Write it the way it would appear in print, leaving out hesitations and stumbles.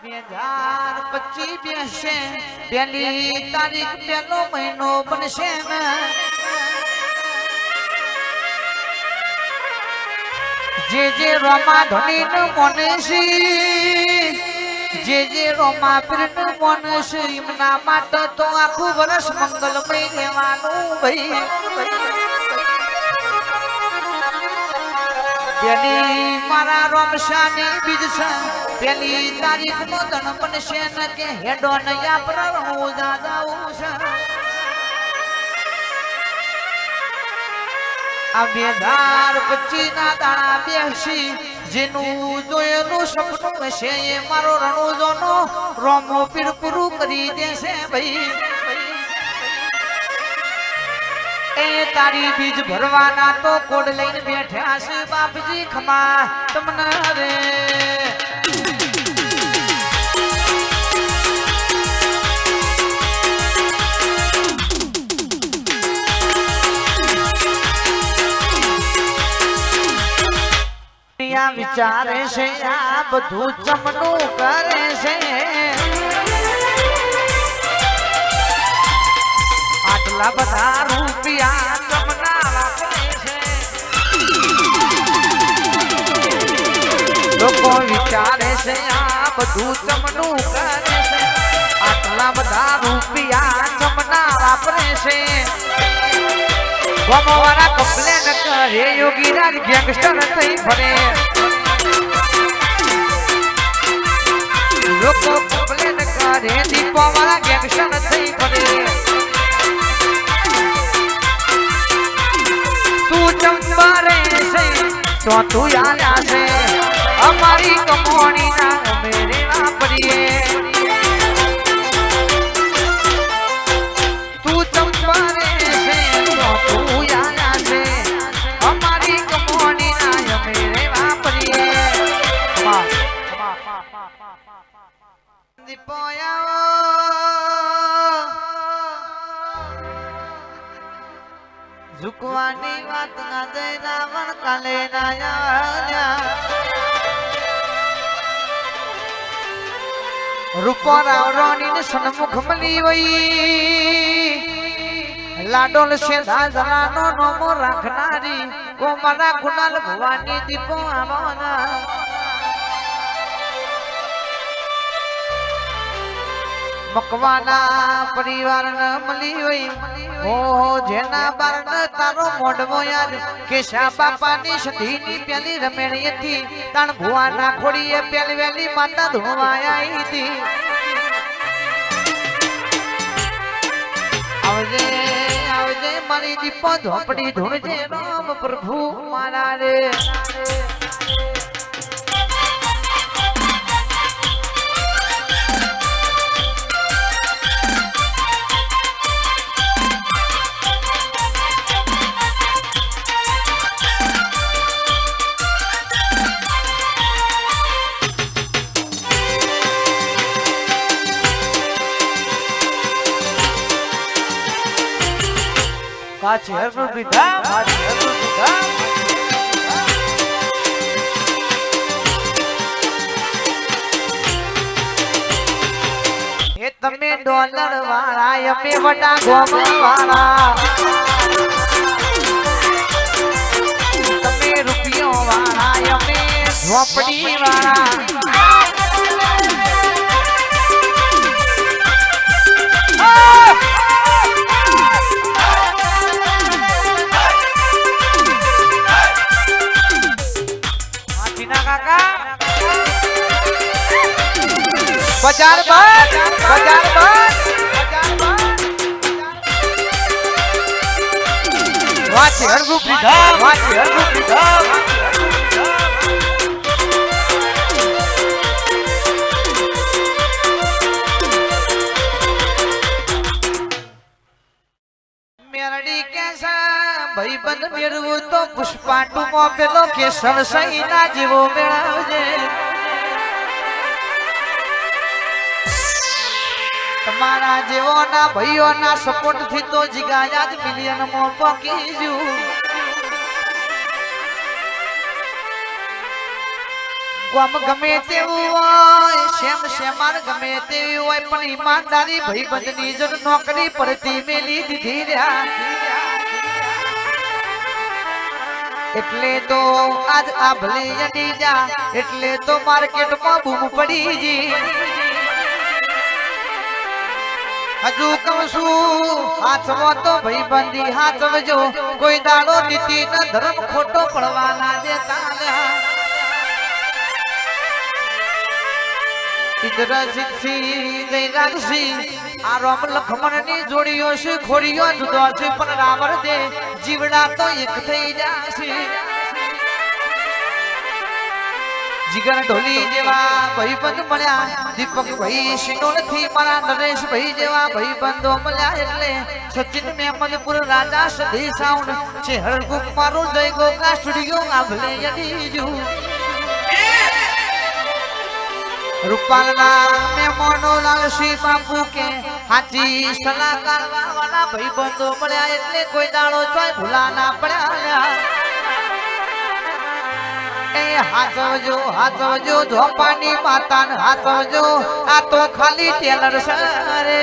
2025 બેસે પહેલી તારીખ પહેલો મહિનો બનશે ને જે રોમા ધણી નું મોનસી જે રોમા પીર નું મોનસી એમના માટે તો આખું વર્ષ મંગલમય રહેવાનું ભાઈ પેલી મારા રોમશાની બીજ છે પેલી તારીખ નો ધન બનશે ને કે હેડો નયા પર હું જાઉં છે આ 2025 ના દાણા બેસી જેનું જોયેલું સપનું હશે એ મારો રણુજોનો રોમો પીર પૂરું કરી દેશે ભાઈ એ તારી બીજ ભરવાના તો કોડ લઈને બેઠા છે બાપજી ખમા તમને રે વિચારે છે આ બધું ચમનું કરે છે આટલા બધા રૂપિયા ચમના વાપરે છે લોકો વિચારે છે આ બધું ચમનું કરે છે આટલા બધા રૂપિયા ચમના વાપરે છે ગોમવાળા કમ્પ્લેન કરે યોગીરાજ ગેંગસ્ટર થઈ ફરે લોકો કમ્પ્લેન કરે દીપવાળા ગેંગસ્ટર થઈ ફરે તું ચંપારે છે તો તું આયા છે અમારી કમોણી ના મેરે વાપરીએ તું ચંપારે છે તો તું આયા છે અમારી કમોણી ના મેરે વાપરીએ દીપોયા ઝુકવાની વાત ના જઈ રાવણ કાલે ના રૂપો રાવરોની ને સન્મુખ મળી વઈ લાડોલ છે દાજરાનો નોમો રાખનારી ઓ મારા કુનાલ ભવાની દીપો આવના મકવાના પરિવાર ન મળી હોય ઓ જેના બાર ન તારો મોઢવો યાદ કેશા બાપાની સધીની પેલી રમેણી હતી તાણ ભુવાના ખોડીએ પેલી વેલી માતા ધોવાયા હતી આવજે આવજે મારી દીપો ઝોપડી ધૂણજે રામ પ્રભુ મારા રે કાચે હરનું પીધા કાચે હરનું પીધા એ તમે ડોલર વાળા અમે વડા ગોમ વાળા તમે રૂપિયો વાળા અમે ઝોપડી વાળા बाजार बंद बाजार बंद वाचे हरगु पीधा वाचे हरगु पीधा मेरडी कैसा भाई बंद मेरवो तो पुष्पाटू मो पेलो के सरसई ना जीवो मेळावजे તમારા જેવોના ભાઈઓના સપોર્ટ થી તો જીગાયા જ મિલિયન માં પહોંચી જુ ગમે તેવું હોય શેમ શેમાન ગમે તેવી હોય પણ ઈમાનદારી ભાઈબંધની જો નોકરી પરથી મેલી દીધી રહ્યા એટલે તો આજ આ ભલે અડી જા એટલે તો માર્કેટમાં બૂમ પડી જી હજુ કહું છું હાથમાં તો ભાઈબંધી હાથવજો કોઈ દાડો નીતિ ન ધર્મ ખોટો પડવા ના દેતા ઇન્દ્રજીતસિંહ જયરાજસિંહ આ રામ લખમણની જોડીઓ છે ખોડીઓ જુદો છે પણ રાવણ દે જીવડા તો એક થઈ જાશે જીગર ઢોલી જેવા ભાઈબંધ મળ્યા દીપક ભાઈ શિનોલ થી મારા નરેશ ભાઈ જેવા ભાઈબંધો મળ્યા એટલે સચિન મેમદપુર રાજા સધી સાઉન્ડ છે હરગુક મારું જય ગોગા સ્ટુડિયો આભલે યદીજુ રૂપાલના મેમોનો લાલસી બાપુ કે હાચી સલાહકાર વાળા ભાઈબંધો મળ્યા એટલે કોઈ દાડો ચોય ભૂલા ના પડ્યા એ હાથવજો ધોપાની માતાને હાથવજો આ તો ખાલી ટેલર છે રે